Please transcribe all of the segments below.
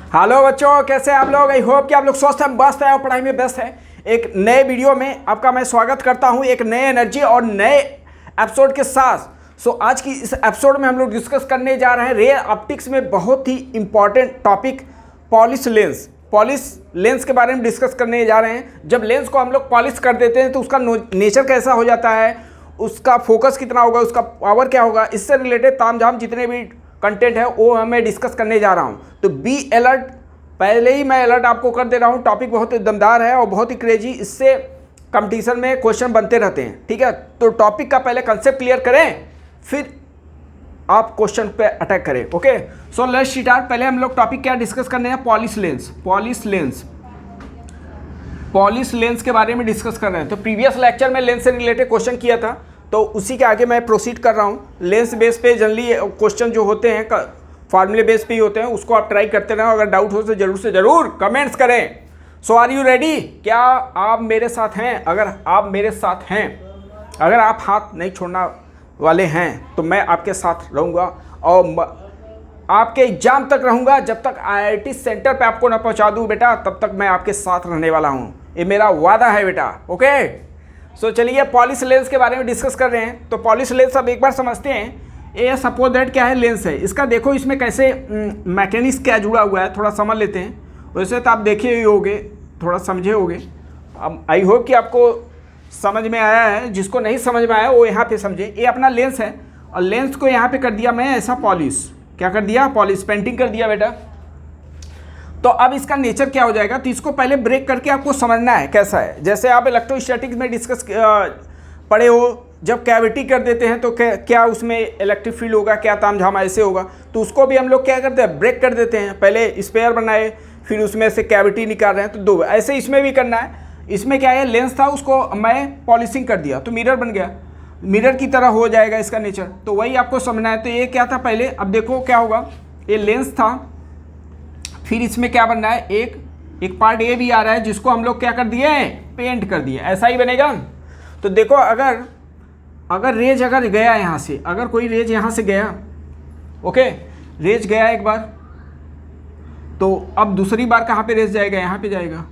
Hello बच्चों, कैसे हैं आप लोग। आई होप कि आप लोग स्वस्थ हैं, मस्त हैं और पढ़ाई में व्यस्त हैं। एक नए वीडियो में आपका मैं स्वागत करता हूं, एक नए एनर्जी और नए एपिसोड के साथ। आज की इस एपिसोड में हम लोग डिस्कस करने जा रहे हैं रेयर ऑप्टिक्स में बहुत ही important topic polish lens. Polish lens के बारे में डिस्कस करने जा रहे हैं। जब लेंस को हम लोग पॉलिश कर देते हैं तो उसका नेचर कैसा हो जाता है, उसका फोकस कितना होगा, उसका पावर क्या होगा, इससे रिलेटेड तामझाम जितने भी कंटेंट है वो मैं डिस्कस करने जा रहा हूँ। तो बी अलर्ट, पहले ही मैं अलर्ट आपको कर दे रहा हूँ। टॉपिक बहुत ही दमदार है और बहुत ही क्रेजी, इससे कंपटीशन में क्वेश्चन बनते रहते हैं, ठीक है। तो टॉपिक का पहले कंसेप्ट क्लियर करें, फिर आप क्वेश्चन पे अटैक करें। Okay, so let's start. पहले हम लोग टॉपिक क्या डिस्कस करने हैं, पॉलिश लेंस। पॉलिश लेंस के बारे में डिस्कस कर रहे हैं। तो प्रीवियस लेक्चर में लेंस से रिलेटेड क्वेश्चन किया था, तो उसी के आगे मैं प्रोसीड कर रहा हूँ। लेंस बेस पे जनरली क्वेश्चन जो होते हैं फार्मूले बेस पे ही होते हैं, उसको आप ट्राई करते रहें। अगर डाउट हो तो जरूर से ज़रूर कमेंट्स करें। सो आर यू रेडी? क्या आप मेरे साथ हैं? अगर आप मेरे साथ हैं, अगर आप हाथ नहीं छोड़ना वाले हैं तो मैं आपके साथ रहूँगा और आपके एग्जाम तक रहूँगा। जब तक IIT सेंटर पे आपको ना पहुँचा दूँ बेटा, तब तक मैं आपके साथ रहने वाला हूँ। ये मेरा वादा है बेटा। ओके, सो चलिए पॉलिश लेंस के बारे में डिस्कस कर रहे हैं। तो पॉलिश लेंस अब एक बार समझते हैं। ये सपोज दैट क्या है, लेंस है। इसका देखो इसमें कैसे मैकेनिक्स क्या जुड़ा हुआ है, थोड़ा समझ लेते हैं। वैसे तो आप देखे ही होगे, थोड़ा समझे होगे। अब आई होप कि आपको समझ में आया है। जिसको नहीं समझ में आया वो यहाँ पे समझे। ये अपना लेंस है और लेंस को यहाँ पे कर दिया मैं ऐसा पॉलिश। क्या कर दिया? पॉलिश, पेंटिंग कर दिया बेटा। तो अब इसका नेचर क्या हो जाएगा, तो इसको पहले ब्रेक करके आपको समझना है कैसा है। जैसे आप इलेक्ट्रोस्टैटिक्स में डिस्कस पढ़े हो, जब कैविटी कर देते हैं तो क्या उसमें इलेक्ट्रिक फील्ड होगा, क्या तामझाम ऐसे होगा। तो उसको भी हम लोग क्या करते हैं, ब्रेक कर देते हैं। पहले स्पेयर बनाए, फिर उसमें से कैविटी निकाल रहे हैं, तो दो ऐसे इसमें भी करना है। इसमें क्या है, लेंस था, उसको मैं पॉलिशिंग कर दिया तो मिरर बन गया। मिरर की तरह हो जाएगा इसका नेचर। तो वही आपको समझना है। तो ये क्या था पहले, अब देखो क्या होगा। ये लेंस था, फिर इसमें क्या बनना है, एक पार्ट ये भी आ रहा है जिसको हम लोग क्या कर दिए, पेंट कर दिए। ऐसा ही बनेगा। तो देखो अगर रेज अगर गया यहाँ से, अगर कोई रेज यहाँ से गया, ओके, रेज गया एक बार, तो अब दूसरी बार कहाँ पे रेज जाएगा, यहाँ पे जाएगा।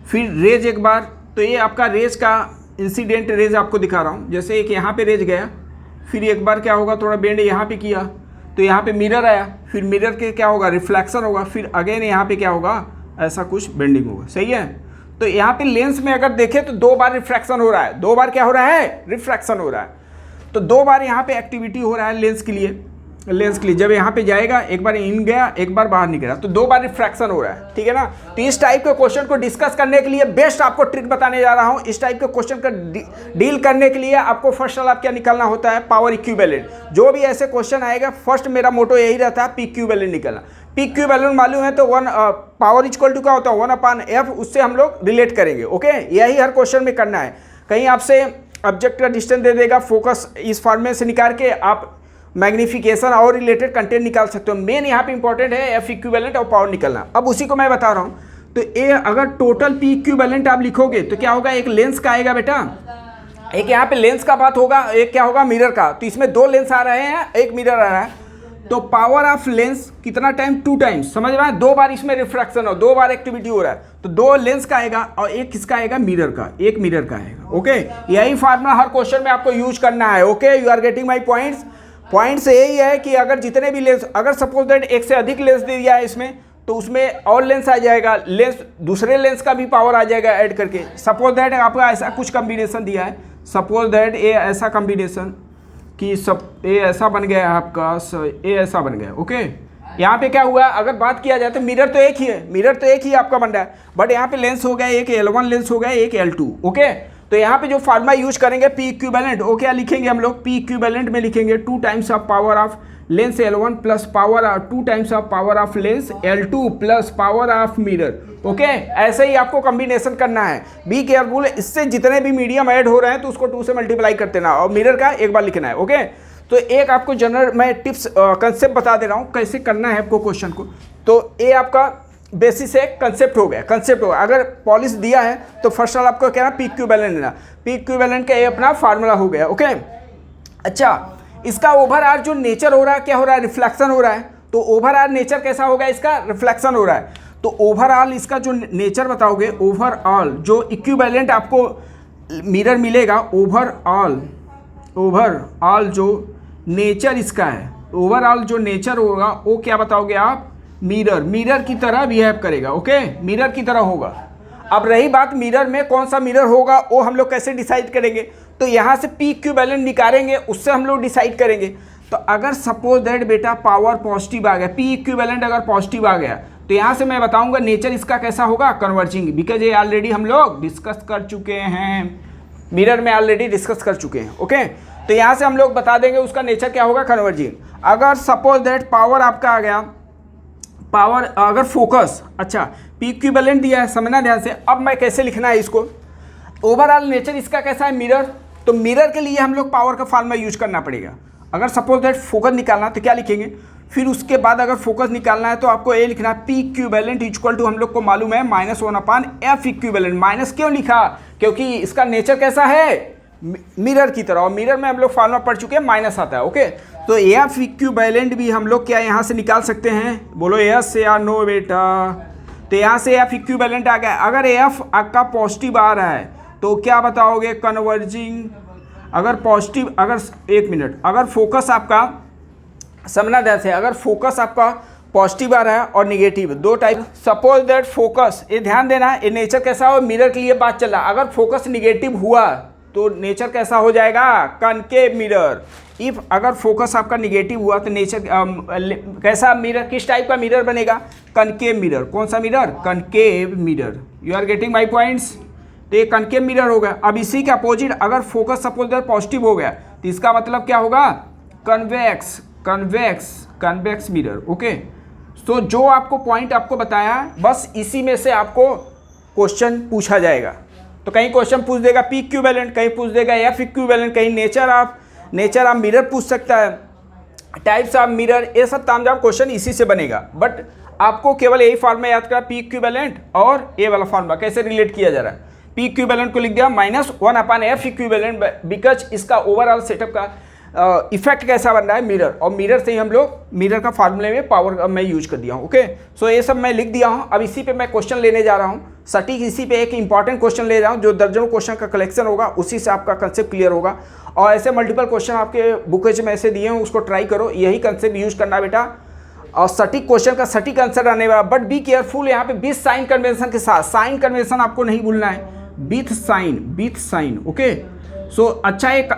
फिर रेज एक बार, तो ये आपका रेज का इंसिडेंट रेज आपको दिखा रहा हूँ। जैसे एक यहाँ पे रेज गया, फिर एक बार क्या होगा, थोड़ा बेंड यहाँ पे किया तो यहाँ पे मिरर आया, फिर मिरर के क्या होगा, रिफ्लेक्शन होगा, फिर अगेन यहाँ पे क्या होगा, ऐसा कुछ बेंडिंग होगा। सही है। तो यहाँ पे लेंस में अगर देखें तो दो बार रिफ्रैक्शन हो रहा है। दो बार क्या हो रहा है, रिफ्रैक्शन हो रहा है। तो दो बार यहाँ पे एक्टिविटी हो रहा है लेंस के लिए। जब यहाँ पे जाएगा, एक बार इन गया, एक बार बाहर निकला, तो दो बार रिफ्रैक्शन हो रहा है, ठीक है ना। तो इस टाइप के क्वेश्चन को डिस्कस करने के लिए बेस्ट आपको ट्रिक बताने जा रहा हूँ। इस टाइप के क्वेश्चन का डील करने के लिए आपको फर्स्ट ऑल आप क्या निकालना होता है, पावर इक्विवेलेंट। जो भी ऐसे क्वेश्चन आएगा, फर्स्ट मेरा मोटो यही रहता है, पी इक्विवेलेंट निकालना। पी इक्विवेलेंट मालूम है तो पावर इक्वल टू क्या होता है, 1/f, उससे हम लोग रिलेट करेंगे। ओके, यही हर क्वेश्चन में करना है। कहीं आपसे ऑब्जेक्ट का डिस्टेंस दे देगा, फोकस इस फॉर्मेट से निकाल के आप मैग्निफिकेशन और रिलेटेड कंटेंट निकाल सकते हो। मेन यहाँ पे इंपॉर्टेंट है एफ इक्विवेलेंट और पावर निकलना। अब उसी को मैं बता रहा हूँ। तो ये अगर टोटल पी इक्विवेलेंट आप लिखोगे तो क्या होगा, एक लेंस का आएगा बेटा, एक यहाँ पे लेंस का बात होगा, एक क्या होगा, मिरर का। तो इसमें दो लेंस आ रहे हैं, एक मिरर आ रहा है। तो पावर ऑफ लेंस कितना टाइम, 2 टाइम्स। समझ में आया, दो बार इसमें रिफ्रैक्शन हो, दो बार एक्टिविटी हो रहा है। तो दो लेंस का आएगा और एक किसका आएगा, मिरर का, एक मिरर का आएगा। ओके, यही फार्मूला हर क्वेश्चन में आपको यूज करना है। Okay, you are getting my points यही है कि अगर जितने भी लेंस, अगर सपोज दैट एक से अधिक लेंस दे दिया है इसमें, तो उसमें और लेंस आ जाएगा, लेंस दूसरे लेंस का भी पावर आ जाएगा ऐड करके। सपोज दैट आपका ऐसा कुछ कम्बिनेशन दिया है, सपोज दैट ए ऐसा कम्बिनेशन कि सब ए ऐसा बन गया है आपका, ए ऐसा बन गया। ओके, यहाँ पे क्या हुआ, अगर बात किया जाए तो मिरर तो एक ही है, मिरर तो एक ही आपका बन रहा है, बट यहाँ पे लेंस हो गया, एक L1 लेंस हो गया, एक L2। ओके, तो यहाँ पे जो फार्मूला यूज करेंगे पी इक्विवेलेंट, वो क्या लिखेंगे हम लोग, पी इक्विवेलेंट में लिखेंगे 2 times of power of lens L1 plus power 2 times of power of lens L2 plus power of mirror. Okay, ऐसे ही आपको कॉम्बिनेशन करना है। बी केयरफुल, इससे जितने भी मीडियम ऐड हो रहे हैं तो उसको 2 से मल्टीप्लाई करते ना, और मिरर का एक बार लिखना है। ओके, तो एक आपको जनरल मैं टिप्स कंसेप्ट बता दे रहा हूँ कैसे करना है आपको क्वेश्चन को। तो ये आपका बेसिस है, कंसेप्ट हो गया, अगर पॉलिश दिया है तो फर्स्ट ऑल आपको क्या है, पी इक्विवेलेंट लेना। पी इक्विवेलेंट का ये अपना फार्मूला हो गया। ओके, अच्छा, इसका ओवरऑल जो नेचर हो रहा है, क्या हो रहा है, रिफ्लेक्शन हो रहा है। तो तो ओवरऑल नेचर कैसा होगा, इसका रिफ्लेक्शन हो रहा है। तो ओवरऑल इसका जो नेचर बताओगे, ओवरऑल जो इक्विवेलेंट आपको मिरर मिलेगा, ओवरऑल जो नेचर इसका है, ओवरऑल जो नेचर होगा वो क्या बताओगे आप, मिरर की तरह बिहेव करेगा। ओके, मिरर की तरह होगा। अब रही बात मिरर में कौन सा मिरर होगा, वो हम लोग कैसे डिसाइड करेंगे, तो यहाँ से पी इक्विवेलेंट निकालेंगे, उससे हम लोग डिसाइड करेंगे। तो अगर सपोज दैट बेटा पावर पॉजिटिव आ गया, पी इक्विवेलेंट अगर पॉजिटिव आ गया, तो यहाँ से मैं बताऊंगा नेचर इसका कैसा होगा, कन्वर्जिंग, बिकॉज ये ऑलरेडी हम लोग डिस्कस कर चुके हैं, मिरर में ऑलरेडी डिस्कस कर चुके हैं। ओके, तो यहाँ से हम लोग बता देंगे उसका नेचर क्या होगा, कन्वर्जिंग। अगर सपोज दैट पावर आपका आ गया, पावर अगर फोकस, अच्छा पी इक्विवेलेंट दिया है, समझना ध्यान से। अब मैं कैसे लिखना है इसको, ओवरऑल नेचर इसका कैसा है, मिरर। तो मिरर के लिए हम लोग पावर का फॉर्मूला यूज करना पड़ेगा। अगर सपोज दैट फोकस निकालना तो क्या लिखेंगे, फिर उसके बाद अगर फोकस निकालना है तो आपको ये लिखना है पी इक्विवेलेंट इक्वल टू, हम लोग को मालूम है -1/f इक्विवेलेंट। माइनस क्यों लिखा, क्योंकि इसका नेचर कैसा है, मिरर की तरह, और मिरर में हम लोग फॉर्मूला पढ़ चुके हैं, माइनस आता है। ओके, तो एफ इक्विवेलेंट भी हम लोग क्या यहाँ से निकाल सकते हैं, बोलो यस या नो बेटा। तो यहाँ से एफ इक्विवेलेंट आ गया। अगर एफ आपका पॉजिटिव आ रहा है तो क्या बताओगे, कन्वर्जिंग। अगर पॉजिटिव, अगर एक मिनट, अगर फोकस आपका, समझना ध्यान से, अगर फोकस आपका पॉजिटिव आ रहा है और निगेटिव, दो टाइप। सपोज दैट फोकस, ये ध्यान देना, ये नेचर कैसा हो, मिरर के लिए बात चल रहा है। अगर फोकस निगेटिव हुआ तो नेचर कैसा हो जाएगा, कनकेव मिरर। इफ अगर फोकस आपका निगेटिव हुआ तो नेचर कैसा मिरर, किस टाइप का मिरर बनेगा, कनकेव मिरर। कौन सा mirror, concave mirror. You are getting my points. तो ये कनकेव मिरर हो गया। अब इसी के अपोजिट अगर फोकस सपोज दैट पॉजिटिव हो गया तो इसका मतलब क्या होगा, कन्वेक्स मिरर। ओके, तो जो आपको पॉइंट आपको बताया, बस इसी में से आपको क्वेश्चन पूछा जाएगा। तो कहीं क्वेश्चन पूछ देगा पी इक्विवेलेंट, कहीं पूछ देगा एफ इक्विवेलेंट, कहीं नेचर ऑफ मिरर पूछ सकता है, टाइप्स ऑफ मिरर, ये सब तामझाम क्वेश्चन इसी से बनेगा। बट आपको केवल यही फॉर्मूला याद करा, पी इक्विवेलेंट और ये वाला फॉर्मूला कैसे रिलेट किया जा रहा है। पी इक्विवेलेंट को लिख दिया -1/f इक्विवेलेंट, बिकॉज इसका ओवरऑल सेटअप का इफेक्ट कैसा बन रहा है, मिरर, और मिरर से ही हम लोग मिरर का फार्मूले में पावर मैं यूज कर दिया हूँ। ओके, सो ये सब मैं लिख दिया हूँ। अब इसी पे मैं क्वेश्चन लेने जा रहा हूँ, सटीक इसी पे एक इंपॉर्टेंट क्वेश्चन ले रहा हूँ, जो दर्जनों क्वेश्चन का कलेक्शन होगा, उसी से आपका कंसेप्ट क्लियर होगा। और ऐसे मल्टीपल क्वेश्चन आपके बुकेज में ऐसे दिए हैं, उसको ट्राई करो, यही कंसेप्ट यूज करना बेटा, और सटीक क्वेश्चन का सटीक आंसर आने वाला। बट बी केयरफुल, यहाँ पे विथ साइन कन्वेंशन के साथ, साइन कन्वेंशन आपको नहीं भूलना है, विथ साइन। ओके, सो अच्छा, एक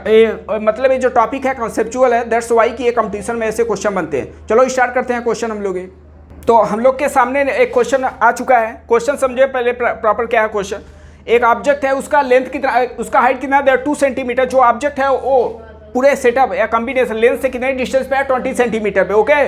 मतलब ये जो टॉपिक है कॉन्सेप्चुअल है, दैट्स वाई कि ये कंपटीशन में ऐसे क्वेश्चन बनते हैं। चलो स्टार्ट करते हैं क्वेश्चन हम लोग। तो हम लोग के सामने एक क्वेश्चन आ चुका है। क्वेश्चन समझे पहले प्रॉपर क्या है क्वेश्चन। एक ऑब्जेक्ट है, उसका लेंथ कितना, उसका हाइट कितना है, 2 सेंटीमीटर। जो ऑब्जेक्ट है वो पूरे सेटअप या कॉम्बिनेशन लेंथ से कितने डिस्टेंस पे है, 20 सेंटीमीटर पे। ओके,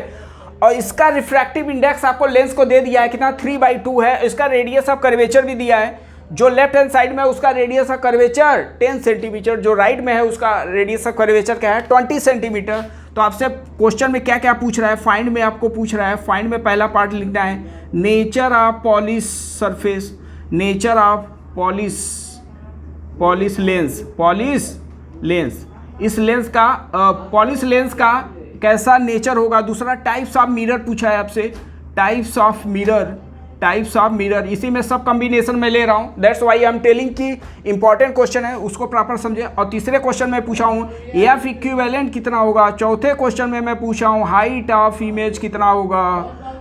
और इसका रिफ्रैक्टिव इंडेक्स आपको लेंस को दे दिया है कितना, 3/2 है। इसका रेडियस ऑफ कर्वेचर भी दिया है, जो लेफ्ट हैंड साइड में उसका रेडियस ऑफ कर्वेचर 10 सेंटीमीटर, जो राइट में है उसका रेडियस ऑफ कर्वेचर क्या है, 20 सेंटीमीटर। तो आपसे क्वेश्चन में क्या क्या पूछ रहा है, फाइंड में आपको पूछ रहा है, फाइंड में पहला पार्ट लिखना है nature of polish surface, nature of polish lens, इस लेंस का पॉलिश लेंस का कैसा नेचर होगा। दूसरा टाइप्स ऑफ मिरर पूछा है आपसे, टाइप्स ऑफ मिरर, इसी में सब कॉम्बिनेशन में ले रहा हूँ, that's why I am telling कि इंपॉर्टेंट क्वेश्चन है, उसको प्रॉपर समझे। और तीसरे क्वेश्चन में पूछा हूँ एफ इक्विवेलेंट कितना होगा। चौथे क्वेश्चन में मैं पूछा हूँ हाइट ऑफ इमेज कितना होगा,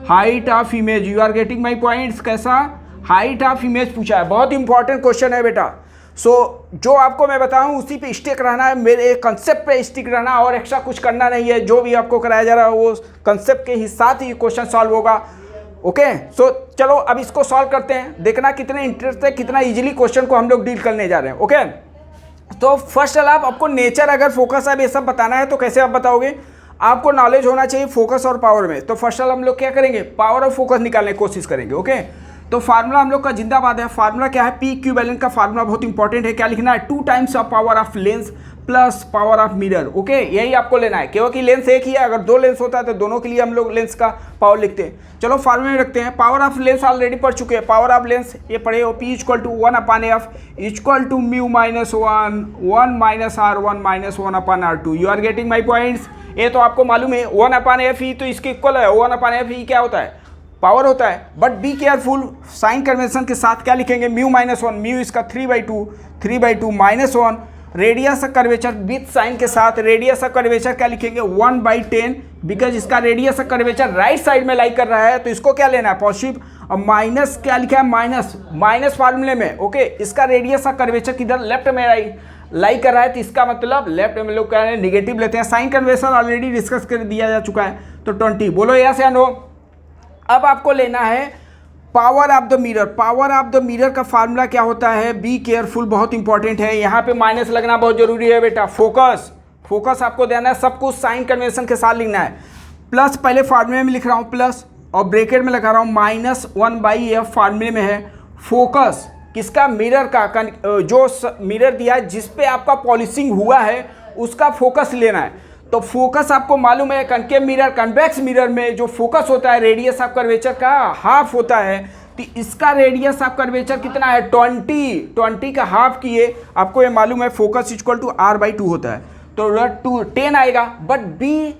height of image. You are getting my points, कैसा हाइट ऑफ इमेज पूछा है, बहुत इंपॉर्टेंट क्वेश्चन है बेटा। सो जो आपको मैं बताऊं उसी पे स्टिक रहना है, मेरे कंसेप्ट पे स्टिक रहना, और एक्स्ट्रा कुछ करना नहीं है। जो भी आपको कराया जा रहा है वो कंसेप्ट के ही साथ ही क्वेश्चन सॉल्व होगा। ओके, सो चलो अब इसको सॉल्व करते हैं, देखना कितने इंटरेस्ट है, कितना इजीली क्वेश्चन को हम लोग डील करने जा रहे हैं। ओके, तो फर्स्ट आपको नेचर, अगर फोकस है, ये सब बताना है तो कैसे आप बताओगे, आपको नॉलेज होना चाहिए फोकस और पावर में। तो फर्स्ट हम लोग क्या करेंगे, पावर और फोकस निकालने की कोशिश करेंगे। ओके, तो फार्मूला हम लोग का जिंदाबाद है। फार्मूला क्या है, पी इक्विवेलेंट का फार्मूला बहुत इंपॉर्टेंट है। क्या लिखना है, 2 times of power of lens plus power of mirror. Okay, यही आपको लेना है, क्योंकि लेंस एक ही है, अगर 2 लेंस होता है तो दोनों के लिए हम लोग लेंस का पावर लिखते हैं। चलो फार्मूला में रखते हैं। पावर ऑफ लेंस ऑलरेडी पढ़ चुके हैं, पावर ऑफ लेंस ये पढ़े हो, P = 1/f = μ - 1 1 - r1 - 1/r2। You are getting my points. ए तो आपको मालूम है 1/f तो इसके इक्वल है, 1/f क्या होता है, पावर होता है। But be careful, sign convention के साथ क्या लिखेंगे, μ-1, म्यू इसका 3/2 -1, radius of curvature with sign के साथ रेडियस ऑफ कर्वेचर क्या लिखेंगे 1/10, बिकॉज इसका radius of curvature right side में लाई कर रहा है तो इसको क्या लेना है पॉजिटिव, और माइनस क्या लिखा है माइनस फार्मूले में, ओके। इसका रेडियस ऑफ कर्वेचर किधर, लेफ्ट में लाई कर रहा है तो इसका मतलब लेफ्ट में लोग क्या है निगेटिव लेते हैं। साइन कन्वेंशन ऑलरेडी डिस्कस कर दिया जा चुका है, तो 20, बोलो यस या नो। अब आपको लेना है power of the mirror. Power of the mirror का फार्मूला क्या होता है, बी केयरफुल, बहुत इंपॉर्टेंट है, यहाँ पे माइनस लगना बहुत जरूरी है बेटा। फोकस आपको देना है, सब कुछ साइन कन्वेंशन के साथ लिखना है। प्लस पहले फार्मूले में लिख रहा हूँ प्लस, और ब्रैकेट में लगा रहा हूँ -1/f फार्मूले में है। फोकस किसका, मिरर का, जो मिरर दिया है जिस पे आपका पॉलिशिंग हुआ है उसका फोकस लेना है। तो फोकस आपको मालूम है कनकेव मिरर, कन्वेक्स मिरर में जो फोकस होता है रेडियस ऑफ कर्वेचर का हाफ होता है, तो इसका रेडियस ऑफ कर्वेचर कितना है 20 का हाफ किए, आपको ये मालूम है फोकस इक्वल टू r/2 होता है, तो 10 आएगा। बट बी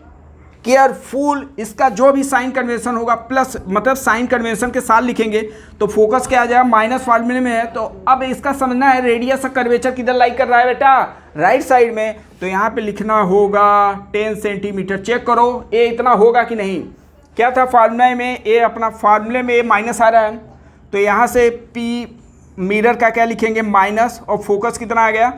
केयरफुल, इसका जो भी साइन कन्वेंशन होगा प्लस मतलब साइन कन्वेंशन के साथ लिखेंगे तो फोकस क्या आ जाएगा, माइनस फार्मूले में है। तो अब इसका समझना है रेडियस ऑफ कर्वेचर किधर लाई कर रहा है बेटा, राइट साइड में, तो यहाँ पे लिखना होगा 10 सेंटीमीटर। चेक करो ये इतना होगा कि नहीं, क्या था फार्मूले में, ये अपना फार्मूले में ये माइनस आ रहा है, तो यहाँ से पी मिरर का क्या लिखेंगे माइनस, और फोकस कितना आ गया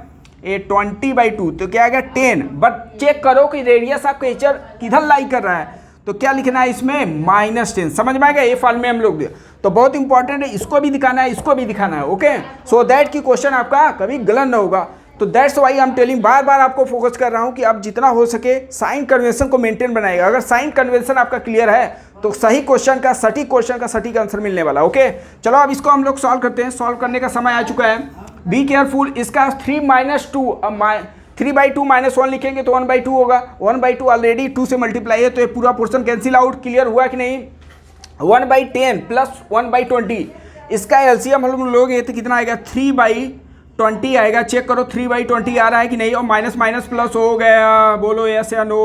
ये 20/2, तो क्या आ गया 10। बट चेक करो कि रेडियस ऑफ कर्वेचर किधर लाई कर रहा है, तो क्या लिखना है इसमें -10। समझ में आएगा, ये फार्मूले हम लोग तो बहुत इंपॉर्टेंट है, इसको भी दिखाना है, इसको भी दिखाना है, ओके, सो दैट कि क्वेश्चन आपका कभी गलत ना होगा। तो that's why I am telling, बार बार आपको फोकस कर रहा हूं कि आप जितना हो सके साइन कन्वेंशन को मेंटेन बनाएगा। अगर साइन कन्वेंशन आपका क्लियर है तो सही क्वेश्चन का सटीक आंसर मिलने वाला, ओके। चलो अब इसको हम लोग सॉल्व करते हैं, सॉल्व करने का समय आ चुका है। बी केयरफुल, इसका 3-2, 3/2 -1 लिखेंगे तो 1/2 होगा, 1/2 ऑलरेडी 2 से मल्टीप्लाई है तो ये पूरा पोर्शन कैंसिल आउट, क्लियर हुआ कि नहीं। 1/10 प्लस 1/20, इसका एलसीएम हम लोग ये तो कितना आएगा 3/20 आएगा। चेक करो 3/20 आ रहा है कि नहीं, और माइनस माइनस प्लस हो गया, बोलो यस या नो।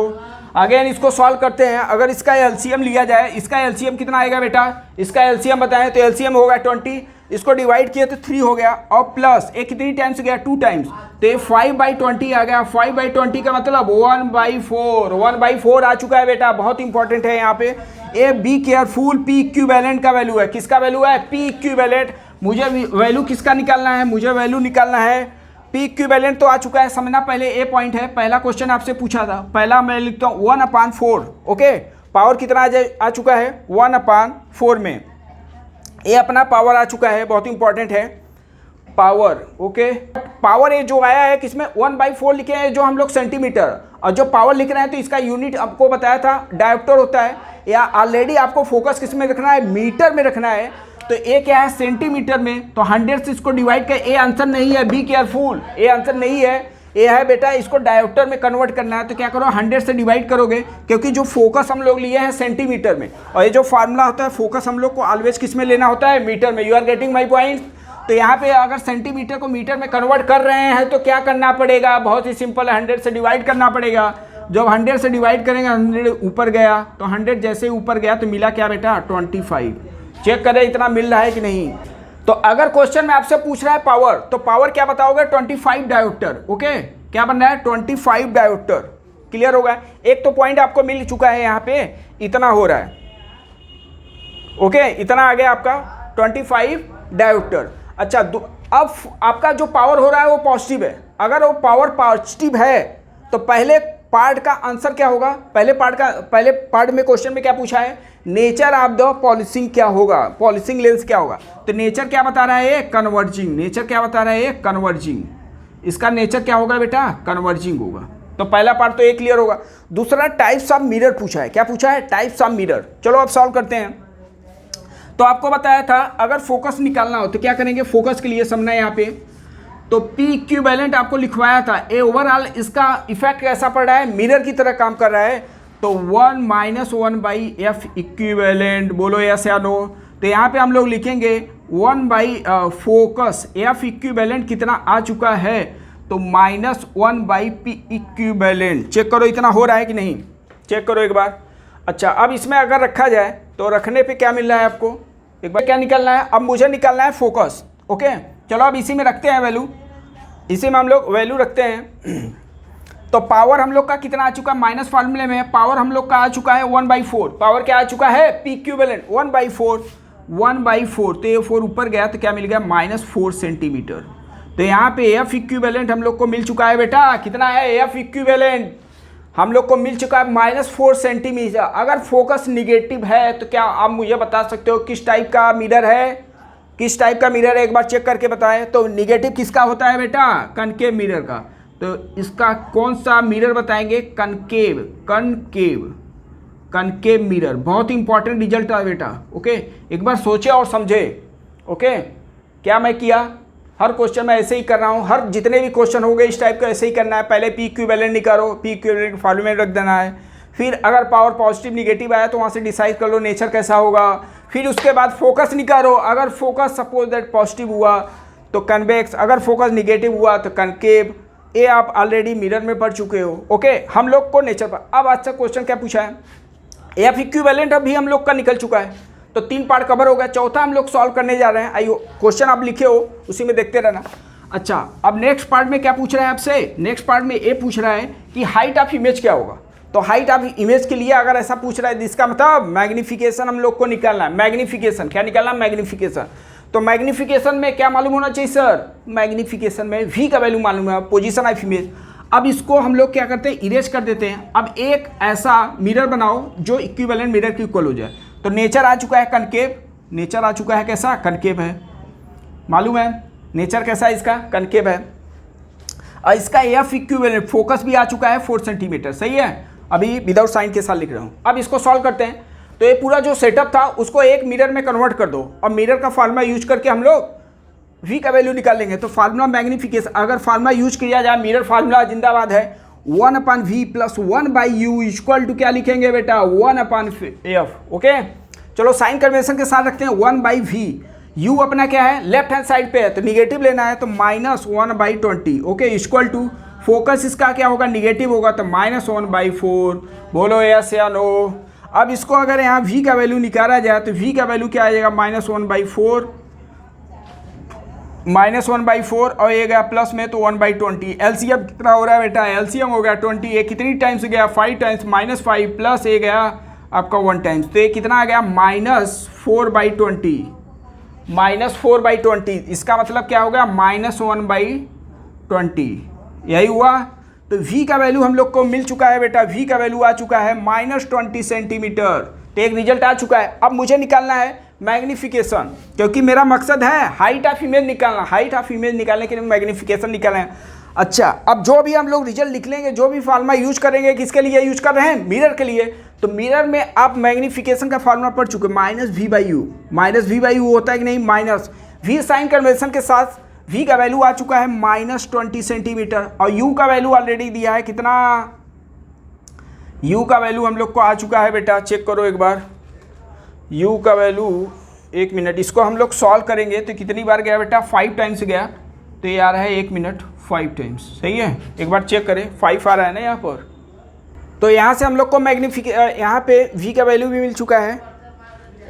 अगेन इसको सॉल्व करते हैं, अगर इसका एलसीएम लिया जाए, इसका एलसीएम कितना आएगा बेटा, इसका एलसीएम बताएं तो एलसीएम होगा 20, इसको डिवाइड किए तो 3 हो गया, और प्लस ये कितनी टाइम्स गया 2 टाइम्स, तो ये 5/20 आ गया। 5/20 का मतलब 1/4 आ चुका है बेटा, बहुत इंपॉर्टेंट है यहाँ पे। A be careful, P equivalent का वैल्यू है, किसका वैल्यू है पी इक्विवेलेंट। मुझे वैल्यू किसका निकालना है, मुझे वैल्यू निकालना है पी इक्विवेलेंट, तो आ चुका है, समझना पहले ए पॉइंट है। पहला क्वेश्चन आपसे पूछा था, पहला मैं लिखता हूँ 1/4, ओके। पावर कितना आ चुका है 1/4 में, ये अपना पावर आ चुका है, बहुत इंपॉर्टेंट है पावर, ओके। पावर ये जो आया है किसमें 1/4 लिखे हैं जो हम लोग सेंटीमीटर, और जो पावर लिख रहे हैं तो इसका यूनिट आपको बताया था डायोप्टर होता है, या ऑलरेडी आपको फोकस किस में रखना है, मीटर में रखना है, तो ए क्या है सेंटीमीटर में, तो 100 से इसको डिवाइड कर, ए आंसर नहीं है, बी केयरफुल, ए आंसर नहीं है, ये है बेटा, इसको डायोप्टर में कन्वर्ट करना है, तो क्या करो 100 से डिवाइड करोगे, क्योंकि जो फोकस हम लोग लिए हैं सेंटीमीटर में, और ये जो फार्मूला होता है फोकस हम लोग को ऑलवेज किस में लेना होता है, मीटर में। You are getting my point. तो यहाँ पे अगर सेंटीमीटर को मीटर में कन्वर्ट कर रहे हैं तो क्या करना पड़ेगा, बहुत ही सिंपल है, 100 से डिवाइड करना पड़ेगा। जब 100 से डिवाइड करेंगे 100 ऊपर गया, तो 100 जैसे ऊपर गया तो मिला क्या बेटा 25। चेक करें इतना मिल रहा है कि नहीं। तो अगर क्वेश्चन में आपसे पूछ रहा है पावर, तो पावर क्या बताओगे 25 डायोप्टर, ओके। क्या बन रहा है 25 डायोप्टर, क्लियर होगा। एक तो पॉइंट आपको मिल चुका है, यहाँ पे इतना हो रहा है, ओके, इतना आ गया आपका 25 डायोप्टर। अच्छा, अब आपका जो पावर हो रहा है वो पॉजिटिव है। अगर वो पावर पॉजिटिव है तो पहले पार्ट का आंसर क्या होगा, पहले पार्ट में क्वेश्चन में क्या पूछा है, नेचर ऑफ द पॉलिशिंग क्या होगा, पॉलिशिंग लेंस क्या होगा, तो नेचर क्या बता रहा है ये कन्वर्जिंग, नेचर क्या बता रहा है ये कन्वर्जिंग, इसका नेचर क्या होगा बेटा कन्वर्जिंग होगा। तो पहला पार्ट तो ये क्लियर होगा। दूसरा टाइप्स ऑफ मिरर पूछा है, क्या पूछा है टाइप्स ऑफ मिरर। चलो अब सॉल्व करते हैं। तो आपको बताया था अगर फोकस निकालना हो तो क्या करेंगे, फोकस के लिए समझना है यहाँ पे, तो P इक्विवेलेंट आपको लिखवाया था। ए ओवरऑल इसका इफेक्ट कैसा पड़ रहा है, मिरर की तरह काम कर रहा है, तो 1 - 1/f इक्विवेलेंट, बोलो यस या नो। तो यहाँ पे हम लोग लिखेंगे 1/फोकस f इक्विवेलेंट कितना आ चुका है, तो -1/p इक्विवेलेंट। चेक करो इतना हो रहा है कि नहीं, चेक करो एक बार। अच्छा, अब इसमें अगर रखा जाए तो रखने पे क्या मिल रहा है आपको, एक बार क्या निकालना है, अब मुझे निकालना है फोकस। ओके, चलो अब इसी में रखते हैं वैल्यू, इसी में हम लोग वैल्यू रखते हैं। तो पावर हम लोग का कितना आ चुका है, माइनस फार्मूले में पावर हम लोग का आ चुका है 1/4। पावर क्या आ चुका है, पी इक्विवेलेंट 1/4, 1/4। तो ये 4 ऊपर गया तो क्या मिल गया, -4 सेंटीमीटर। तो यहाँ पे एफ इक्विवेलेंट हम लोग को मिल चुका है बेटा, कितना है एफ इक्विवेलेंट हम लोग को मिल चुका है -4 सेंटीमीटर। अगर फोकस निगेटिव है तो क्या आप मुझे बता सकते हो किस टाइप का मिरर है, किस टाइप का मिरर है, एक बार चेक करके बताएं। तो निगेटिव किसका होता है बेटा, कनकेव मिरर का। तो इसका कौन सा मिरर बताएंगे, कनकेव, कनकेव, कनकेव मिरर। बहुत इंपॉर्टेंट रिजल्ट है बेटा। ओके, एक बार सोचे और समझे। ओके, क्या मैं किया, हर क्वेश्चन में ऐसे ही कर रहा हूँ, हर जितने भी क्वेश्चन हो गए इस टाइप का ऐसे ही करना है। पहले पी इक्विवेलेंट निकालो, पी इक्विवेलेंट फार्मूले में रख देना है, फिर अगर पावर पॉजिटिव निगेटिव आया तो वहाँ से डिसाइड कर लो नेचर कैसा होगा। फिर उसके बाद फोकस निकालो, अगर फोकस सपोज दैट पॉजिटिव हुआ तो कन्वेक्स, अगर फोकस निगेटिव हुआ तो कनकेव। ये आप ऑलरेडी मिरर में पढ़ चुके हो। ओके, हम लोग को नेचर पर अब आज का क्वेश्चन क्या पूछा है, एफ इक्विवेलेंट अभी हम लोग का निकल चुका है। तो 3 पार्ट कवर हो गया, चौथा हम लोग सॉल्व करने जा रहे हैं। आइयो, क्वेश्चन आप लिखे हो उसी में देखते रहना। अच्छा, अब नेक्स्ट पार्ट में क्या पूछ रहा है आपसे, नेक्स्ट पार्ट में ये पूछ रहा है कि हाइट ऑफ इमेज क्या होगा। तो हाइट ऑफ इमेज के लिए अगर ऐसा पूछ रहा है इसका मतलब मैग्निफिकेशन हम लोग को निकालना है। मैग्निफिकेशन क्या निकालना है, मैग्निफिकेशन। तो मैग्निफिकेशन में क्या मालूम होना चाहिए सर, मैग्निफिकेशन में वी का वैल्यू मालूम है, पोजीशन ऑफ इमेज। अब इसको हम लोग क्या करते हैं, इरेज कर देते हैं। अब एक ऐसा मिरर बनाओ जो इक्विवेलेंट मिरर के इक्वल हो जाए। तो नेचर आ चुका है कनकेव, नेचर आ चुका है कैसा, कनकेव है, मालूम है नेचर कैसा है इसका, कनकेव है। और इसका एफ इक्विवेलेंट फोकस भी आ चुका है 4 सेंटीमीटर, सही है। अभी विदाउट साइन के साथ लिख रहा हूँ। अब इसको सॉल्व करते हैं। तो ये पूरा जो सेटअप था उसको एक मिरर में कन्वर्ट कर दो और मिरर का फार्मूला यूज करके हम लोग वी का वैल्यू निकालेंगे। तो फार्मूला मैग्निफिकेशन, अगर फार्मूला यूज किया जाए, मिरर फार्मूला जिंदाबाद है, 1/v + 1/u इक्वल टू क्या लिखेंगे बेटा, 1/f। ओके, चलो साइन कन्वेंशन के साथ रखते हैं 1/v। u अपना क्या है, लेफ्ट हैंड साइड पे है तो निगेटिव लेना है, तो -1/20। ओके, इक्वल टू फोकस इसका क्या होगा, निगेटिव होगा तो -1/4। बोलो यस या नो। अब इसको अगर यहाँ v का वैल्यू निकाला जाए तो v का वैल्यू क्या आ जाएगा, -1/4, -1/4 और ये गया प्लस में तो 1/20। एलसीएम कितना हो रहा है बेटा, एलसीएम हो गया 20। ये कितनी टाइम्स गया, 5 टाइम्स, -5 प्लस ये गया आपका 1 टाइम्स। तो ये कितना आ गया, -4/20, -4/20। इसका मतलब क्या हो गया, -1/20, यही हुआ। तो v का वैल्यू हम लोग को मिल चुका है बेटा, v का वैल्यू आ चुका है -20 सेंटीमीटर। तो एक रिजल्ट आ चुका है। अब मुझे निकालना है मैग्निफिकेशन, क्योंकि मेरा मकसद है हाइट ऑफ इमेज निकालना। हाइट ऑफ इमेज निकालने के लिए मैग्निफिकेशन निकालना है। अच्छा, अब जो भी हम लोग रिजल्ट लिख लेंगे, जो भी फार्मूला यूज करेंगे, किसके लिए यूज कर रहे हैं, मिरर के लिए। तो मिरर में आप मैग्निफिकेशन का फार्मूला पढ़ चुके, -v/u। -v/u होता है कि नहीं, माइनस v साइन कन्वेंशन के साथ v का वैल्यू आ चुका है -20 सेंटीमीटर और u का वैल्यू ऑलरेडी दिया है कितना, u का वैल्यू हम लोग को आ चुका है बेटा, चेक करो एक बार। u का वैल्यू, एक मिनट, इसको हम लोग सॉल्व करेंगे तो कितनी बार गया बेटा, 5 टाइम्स गया। तो ये आ रहा है 1 मिनट 5 टाइम्स, सही है। एक बार चेक करें, 5 आ रहा है ना यहाँ पर। तो यहाँ से हम लोग को यहाँ पे v का वैल्यू भी मिल चुका है।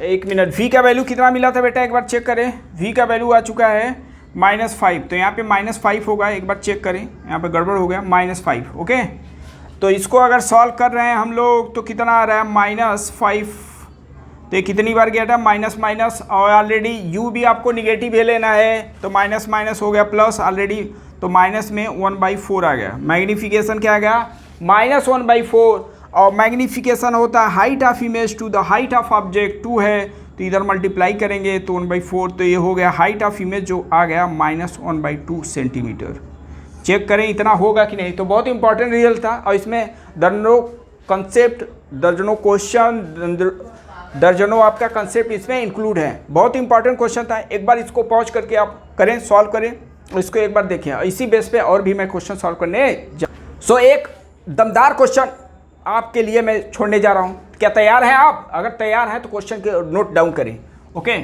1 मिनट, v का वैल्यू कितना मिला था बेटा, एक बार चेक करें। v का वैल्यू आ चुका है -5। तो यहाँ पे -5 होगा, एक बार चेक करें, यहाँ पे गड़बड़ हो गया, -5। ओके, तो इसको अगर सॉल्व कर रहे हैं हम लोग तो कितना आ रहा है, -5। तो ये कितनी बार गया था, माइनस, और ऑलरेडी u भी आपको निगेटिव ही लेना है तो माइनस हो गया प्लस ऑलरेडी, तो माइनस में 1/4 आ गया। मैग्निफिकेशन क्या आ गया, -1/4। और मैग्निफिकेशन होता है height of image to the height of object, 2 है तो इधर मल्टीप्लाई करेंगे तो 1/4। तो ये हो गया हाइट ऑफ इमेज जो आ गया -1/2 सेंटीमीटर। चेक करें इतना होगा कि नहीं। तो बहुत इंपॉर्टेंट रिजल्ट था और इसमें दर्जनों कंसेप्ट, दर्जनों क्वेश्चन, दर्जनों आपका कंसेप्ट इसमें इंक्लूड है। बहुत इंपॉर्टेंट क्वेश्चन था। एक बार इसको पॉज करके आप करें, सॉल्व करें, इसको एक बार देखें। इसी बेस पे और भी मैं क्वेश्चन सॉल्व करने सो एक दमदार क्वेश्चन आपके लिए मैं छोड़ने जा रहा हूँ। क्या तैयार हैं आप? अगर तैयार हैं तो क्वेश्चन के नोट डाउन करें। ओके,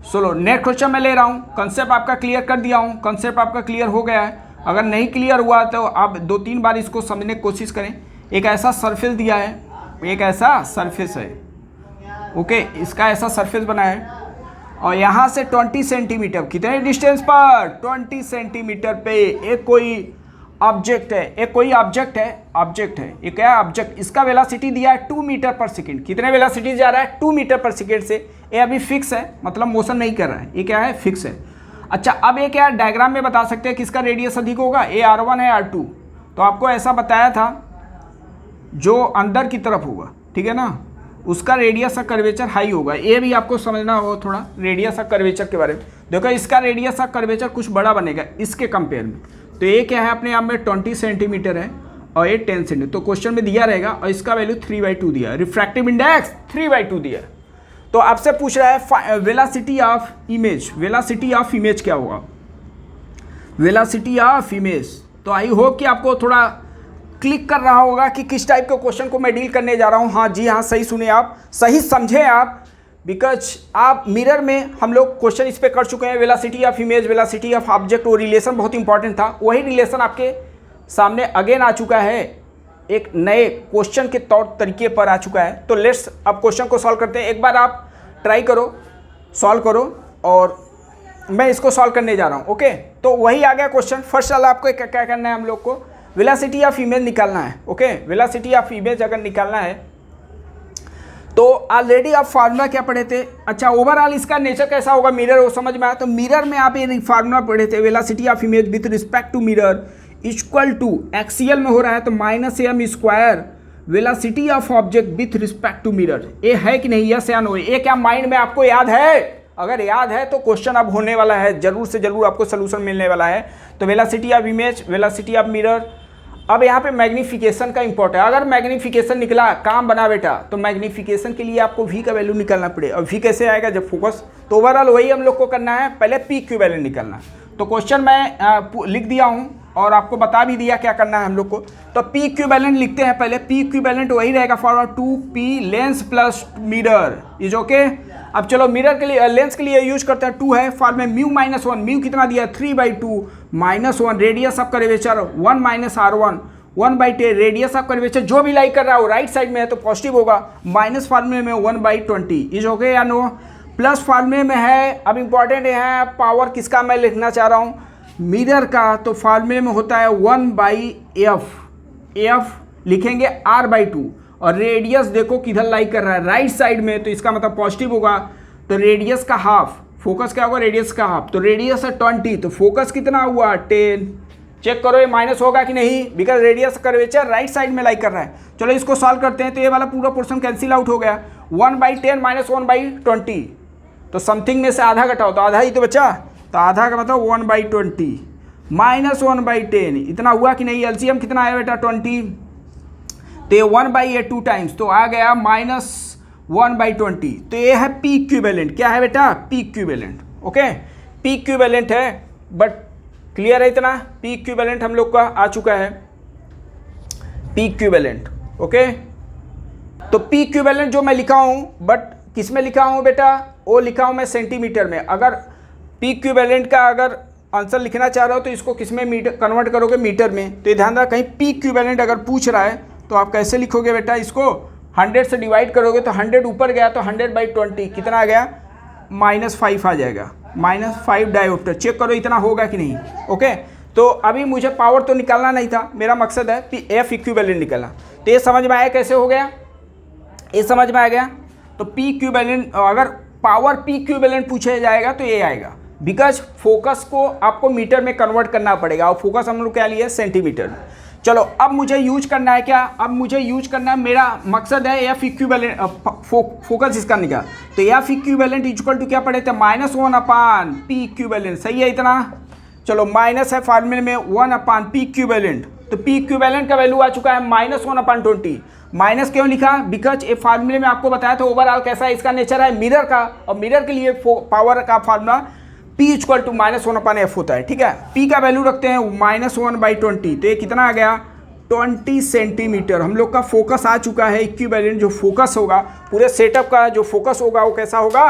चलो नेक्स्ट क्वेश्चन मैं ले रहा हूँ। कंसेप्ट आपका क्लियर कर दिया हूँ, कंसेप्ट आपका क्लियर हो गया है। अगर नहीं क्लियर हुआ तो आप 2-3 बार इसको समझने की कोशिश करें। एक ऐसा सरफेस दिया है, एक ऐसा सरफेस है, ओके, इसका ऐसा सरफेस बना है और यहाँ से 20 सेंटीमीटर, कितने डिस्टेंस पर, 20 सेंटीमीटर पे एक कोई ऑब्जेक्ट है, एक कोई ऑब्जेक्ट है, ये क्या ऑब्जेक्ट, इसका वेलोसिटी दिया है 2 मीटर पर सेकेंड। कितने वेलोसिटी जा रहा है, 2 मीटर पर सेकेंड से। ये अभी फिक्स है, मतलब मोशन नहीं कर रहा है, ये क्या है, फिक्स है। अच्छा, अब ये क्या डायग्राम में बता सकते हैं किसका रेडियस अधिक होगा, ये R1 है R2, तो आपको ऐसा बताया था जो अंदर की तरफ होगा, ठीक है ना, उसका रेडियस ऑफ कर्वेचर हाई होगा। ये भी आपको समझना होगा थोड़ा रेडियस ऑफ कर्वेचर के बारे में। देखो इसका रेडियस ऑफ कर्वेचर कुछ बड़ा बनेगा इसके कंपेयर में, तो ये क्या है अपने आप में 20 सेंटीमीटर है और ये 10 सेंटीमीटर, तो क्वेश्चन में दिया रहेगा और इसका वैल्यू 3/2 दिया है, रिफ्रैक्टिव इंडेक्स 3/2 दिया है। तो आपसे पूछ रहा है velocity of image, velocity of image क्या होगा, वेलोसिटी ऑफ इमेज। तो आई होप कि आपको थोड़ा क्लिक कर रहा होगा कि किस टाइप के क्वेश्चन को मैं डील करने जा रहा हूँ। हाँ जी हाँ, सही सुने आप, सही समझे आप, बिकॉज आप मिरर में हम लोग क्वेश्चन इस पे कर चुके हैं, velocity of image, velocity of object, वो रिलेशन बहुत इंपॉर्टेंट था, वही रिलेशन आपके सामने अगेन आ चुका है, एक नए क्वेश्चन के तौर तरीके पर आ चुका है। तो लेट्स अब क्वेश्चन को सॉल्व करते हैं। एक बार आप ट्राई करो, सॉल्व करो और मैं इसको सॉल्व करने जा रहा हूँ। ओके, तो वही आ गया क्वेश्चन। फर्स्ट वाला आपको क्या करना है, हम लोग को वेलोसिटी ऑफ इमेज निकालना है। ओके, वेलोसिटी ऑफ इमेज अगर निकालना है तो ऑलरेडी आप फार्मूला क्या पढ़े थे, अच्छा ओवरऑल इसका नेचर कैसा होगा मिरर, वो समझ में आया। तो मिरर में आप ये फार्मूला पढ़े थे, velocity of image with respect to mirror equal to, axial में हो रहा है तो -m² velocity of object with respect to mirror. ये है कि नहीं, यस या नो, ये क्या माइंड में आपको याद है? अगर याद है तो क्वेश्चन अब होने वाला है, जरूर से जरूर आपको सोल्यूशन मिलने वाला है। तो velocity of image, velocity of mirror. अब यहाँ पे मैग्नीफिकेशन का इंपॉर्ट है, अगर मैग्नीफिकेशन निकला काम बना बेटा, तो मैग्नीफिकेशन के लिए आपको v का वैल्यू निकालना पड़ेगा। और v कैसे आएगा, जब फोकस, तो ओवरऑल वही हम लोग को करना है, पहले p इक्विवेलेंट निकालना। तो क्वेश्चन मैं लिख दिया हूँ और आपको बता भी दिया क्या करना है हम लोग को। तो p इक्विवेलेंट लिखते हैं पहले, p इक्विवेलेंट वही रहेगा formula 2p lens plus mirror is okay. अब चलो मिरर के लिए, लेंस के लिए यूज करते हैं, 2 है फॉर्मूला म्यू -1, म्यू कितना दिया 3/2 -1 radius of curvature 1 - R1 1/10 radius of curvature जो भी लाई कर रहा हो राइट साइड में है तो पॉजिटिव होगा, माइनस फार्मूले में 1/20 इज ओके या नो, प्लस फार्मूले में है। अब इंपॉर्टेंट है पावर किसका मैं लिखना चाह रहा हूँ, मिरर का। तो फार्मूले में होता है 1/f, f लिखेंगे R/2 और रेडियस देखो किधर लाई कर रहा है राइट साइड में, तो इसका मतलब पॉजिटिव होगा। तो रेडियस का हाफ, फोकस क्या होगा, रेडियस का हाफ, तो रेडियस है 20 तो फोकस कितना हुआ 10। चेक करो ये माइनस होगा कि नहीं, because radius curvature right side में लाई कर रहा है। चलो इसको सॉल्व करते हैं, तो ये वाला पूरा पोर्शन कैंसिल आउट हो गया, 1/10 - 1/20, तो समथिंग में से आधा घटाओ तो आधा ही तो बचा, तो आधा का मतलब 1/20 -1/10 इतना हुआ कि नहीं, एलसीएम कितना आया बेटा 20, तो ये 1/8 2 टाइम्स तो आ गया -1/20। तो ये है p इक्विवेलेंट, क्या है बेटा p equivalent. Okay, p equivalent है, बट क्लियर है इतना, p इक्विवेलेंट हम लोग का आ चुका है, p इक्विवेलेंट। ओके, तो p इक्विवेलेंट जो मैं लिखा हूँ, बट किस में लिखा हूँ बेटा, वो लिखा हूँ मैं सेंटीमीटर में। अगर p इक्विवेलेंट का अगर आंसर लिखना चाह रहे हो तो इसको किस में मीटर कन्वर्ट करोगे, मीटर में। तो ये ध्यान रहा कहीं p इक्विवेलेंट अगर पूछ रहा है तो आप कैसे लिखोगे बेटा, इसको 100 से डिवाइड करोगे तो 100 ऊपर गया तो 100/20 कितना आ गया, -5 आ जाएगा, -5 डायोप्टर। चेक करो इतना होगा कि नहीं। ओके, तो अभी मुझे पावर तो निकालना नहीं था, मेरा मकसद है कि f इक्विवेलेंट निकालना। तो ये समझ में आया कैसे हो गया, ये समझ में आ गया। तो p इक्विवेलेंट, अगर पावर p इक्विवेलेंट पूछा जाएगा तो ये आएगा, बिकॉज फोकस को आपको मीटर में कन्वर्ट करना पड़ेगा और फोकस हम लोग क्या लिए सेंटीमीटर में। चलो अब मुझे यूज करना है क्या, अब मुझे यूज करना है, मेरा मकसद है एफ इक्विवेलेंट फोकस इसका निकाल। तो एफ इक्विवेलेंट इक्वल टू क्या पढ़े थे, -1/p इक्विवेलेंट, सही है इतना। चलो माइनस है फार्मूले में 1/p इक्विवेलेंट, तो p इक्विवेलेंट का वैल्यू आ चुका है -1/20। माइनस क्यों लिखा, बिकॉज ये फार्मूले में आपको बताया था ओवरऑल कैसा है, इसका नेचर है मिरर का, और मिरर के लिए पावर का formula p equal to -1/f होता है। ठीक है, p का वैल्यू रखते हैं -1/20, तो ये कितना आ गया 20 सेंटीमीटर। हम लोग का फोकस आ चुका है, इक्विवेलेंट जो फोकस होगा पूरे सेटअप का जो फोकस होगा वो कैसा होगा,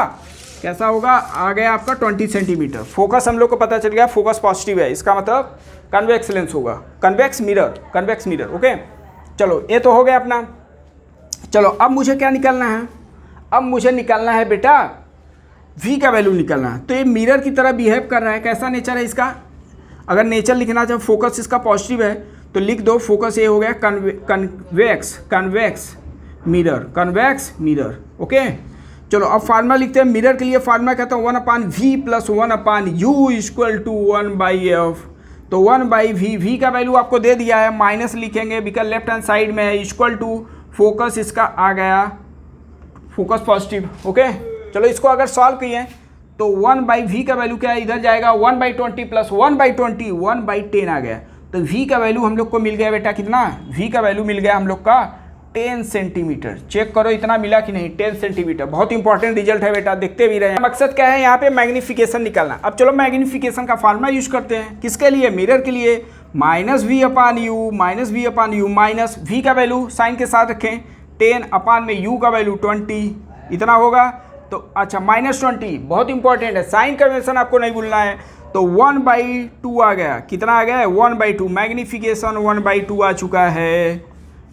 कैसा होगा, आ गया आपका 20 सेंटीमीटर। फोकस हम लोग को पता चल गया, फोकस पॉजिटिव है, इसका मतलब कन्वेक्स लेंस होगा, कन्वेक्स मिरर। ओके, चलो ये तो हो गया अपना। चलो अब मुझे क्या निकालना है, अब मुझे निकालना है बेटा v का वैल्यू निकालना है। तो ये मिरर की तरह बिहेव कर रहा है, कैसा नेचर है इसका, अगर नेचर लिखना चाहे फोकस इसका पॉजिटिव है तो लिख दो फोकस ये हो गया कन्वेक्स मिरर। ओके चलो अब फार्मूला लिखते हैं मिरर के लिए। फार्मूला कहता हूँ 1/v plus 1/u equal to 1/f। तो 1/v, v का वैल्यू आपको दे दिया है, माइनस लिखेंगे बिकॉज लेफ्ट हैंड साइड में है, इक्वल टू फोकस इसका आ गया फोकस पॉजिटिव। ओके चलो इसको अगर सॉल्व किए तो 1/v का वैल्यू क्या है, इधर जाएगा 1/20 प्लस 1/20 1/10 आ गया। तो v का वैल्यू हम लोग को मिल गया बेटा कितना, v का वैल्यू मिल गया हम लोग का 10 सेंटीमीटर। चेक करो इतना मिला कि नहीं, 10 सेंटीमीटर। बहुत इंपॉर्टेंट रिजल्ट है बेटा, देखते भी रहे। मकसद क्या है यहाँ पे, मैग्नीफिकेशन निकालना। अब चलो मैग्नीफिकेशन का फार्मूला यूज करते हैं, किसके लिए, मिरर के लिए। -v/u माइनस v का वैल्यू साइन के साथ रखें 10 में u का वैल्यू 20, इतना होगा। तो अच्छा -20 बहुत इंपॉर्टेंट है, साइन कन्वेंशन आपको नहीं भूलना है। तो 1/2 आ गया, कितना आ गया है 1/2, मैग्नीफिकेशन 1/2 आ चुका है,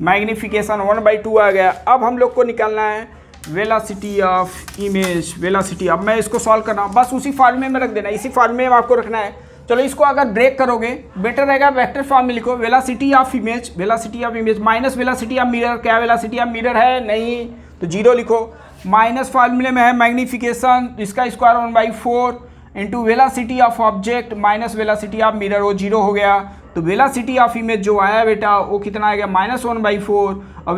मैग्नीफिकेशन 1/2 आ गया। अब हम लोग को निकालना है वेलोसिटी ऑफ इमेज, वेलोसिटी। अब मैं इसको सॉल्व करना हूँ, बस उसी फार्मूले में रख देना, इसी फार्मूले में आपको रखना है। चलो इसको अगर ब्रेक करोगे बेटर रहेगा, वेक्टर फॉर्म में लिखो velocity of image minus velocity of mirror. क्या वेलोसिटी ऑफ मिरर है, नहीं, तो 0 लिखो। माइनस फार्मूले में है मैग्नीफिकेशन, इसका square 1/4 into velocity of object minus velocity of mirror, वो 0 हो गया। तो वेलोसिटी ऑफ इमेज जो आया बेटा वो कितना आ गया -1/4। और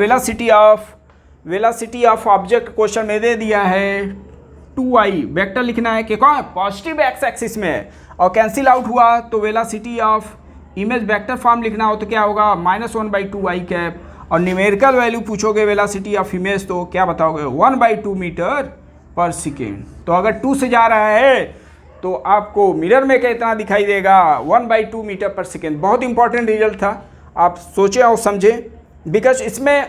वेलोसिटी ऑफ ऑब्जेक्ट क्वेश्चन में दे दिया है 2i। वेक्टर लिखना है कि कौन, पॉजिटिव एक्स एक्सिस में है, और कैंसिल आउट हुआ तो velocity of image vector form लिखना हो तो क्या होगा -1/2i कैप। और न्यूमेरिकल वैल्यू पूछोगे वेलोसिटी ऑफ इमेज तो क्या बताओगे 1/2 मीटर पर सेकेंड। तो अगर 2 से जा रहा है तो आपको मिरर में कितना दिखाई देगा 1/2 मीटर पर सेकेंड। बहुत इंपॉर्टेंट रिजल्ट था, आप सोचे और समझे, बिकॉज इसमें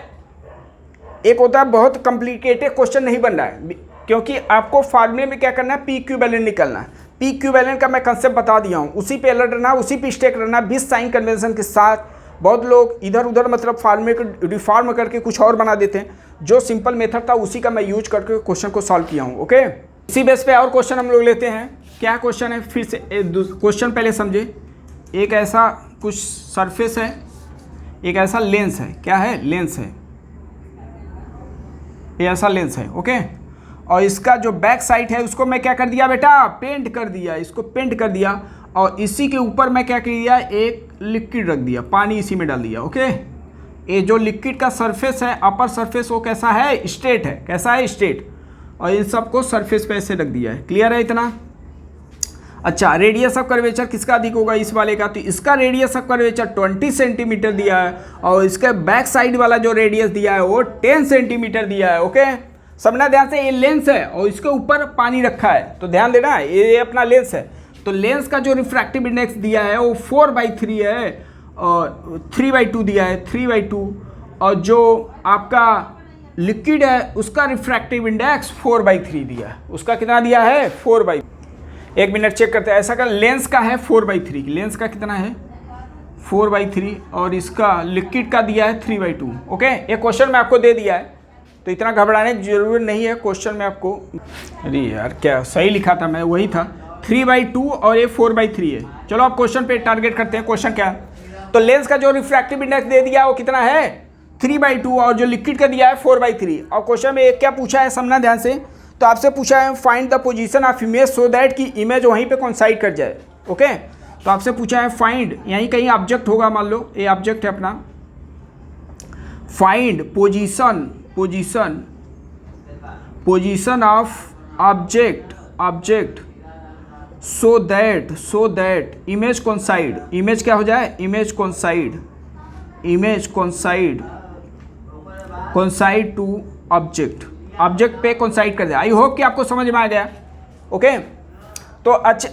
एक होता है बहुत कॉम्प्लिकेटेड क्वेश्चन नहीं बन रहा है, क्योंकि आपको फार्मूले में क्या करना है, पी इक्विवेलेंट निकालना है। पी इक्विवेलेंट का मैं कंसेप्ट बता दिया हूँ, उसी पे अलर्ट रहना, उसी पे स्टेक रहना, 20 साइन कन्वेंशन के साथ। बहुत लोग इधर उधर मतलब फार्मूले को रिफॉर्म करके कुछ और बना देते हैं, जो सिंपल मेथड था उसी का मैं यूज करके क्वेश्चन को सॉल्व किया हूँ। ओके इसी बेस पे और क्वेश्चन हम लोग लेते हैं। क्या क्वेश्चन है, फिर से क्वेश्चन पहले समझे। एक ऐसा कुछ सरफेस है, एक ऐसा लेंस है, क्या है, लेंस है, ये ऐसा लेंस है। ओके और इसका जो बैक साइड है उसको मैं क्या कर दिया बेटा, पेंट कर दिया, इसको पेंट कर दिया। और इसी के ऊपर मैं क्या कर दिया, एक लिक्विड रख दिया, पानी इसी में डाल दिया। ओके ये जो लिक्विड का सरफेस है, अपर सरफेस, वो कैसा है, स्ट्रेट है, कैसा है, स्ट्रेट। और इन सबको सरफेस पे ऐसे रख दिया है। क्लियर है इतना। अच्छा रेडियस ऑफ कर्वेचर किसका अधिक होगा, इस वाले का। तो इसका रेडियस ऑफ कर्वेचर 20 सेंटीमीटर दिया है, और इसके बैक साइड वाला जो रेडियस दिया है वो 10 सेंटीमीटर दिया है। ओके समझना ध्यान से, ये लेंस है और इसके ऊपर पानी रखा है, तो ध्यान देना ये अपना लेंस है। तो लेंस का जो रिफ्रैक्टिव इंडेक्स दिया है वो 4/3 है, और 3/2 दिया है, 3/2। और जो आपका लिक्विड है उसका रिफ्रैक्टिव इंडेक्स 4/3 दिया है, उसका कितना दिया है 4/3। एक मिनट चेक करते हैं, ऐसा कर, लेंस का है 4/3, लेंस का कितना है 4/3, और इसका लिक्विड का दिया है 3/2। ओके ये क्वेश्चन में आपको दे दिया है, तो इतना घबराने की जरूरत नहीं है। क्वेश्चन में आपको, अरे यार क्या सही लिखा था मैं, वही था 3/2 और ये 4/3 है। चलो अब क्वेश्चन पे टारगेट करते हैं। क्वेश्चन क्या है, तो लेंस का जो रिफ्रैक्टिव इंडेक्स दे दिया वो कितना है 3/2, और जो लिक्विड का दिया है 4/3। और क्वेश्चन में एक क्या पूछा है, समझना ध्यान से। तो आपसे पूछा है find the position of image so that कि इमेज वहीं पे कोइंसाइड कर जाए। ओके तो आपसे पूछा है फाइंड, यहीं कहीं ऑब्जेक्ट होगा, मान लो ये ऑब्जेक्ट है अपना, find position of object so that image coincide, image क्या हो जाए, इमेज कोइंसाइड टू ऑब्जेक्ट पे कोइंसाइड कर जाए। आई होप कि आपको समझ में आ गया। ओके तो अच्छा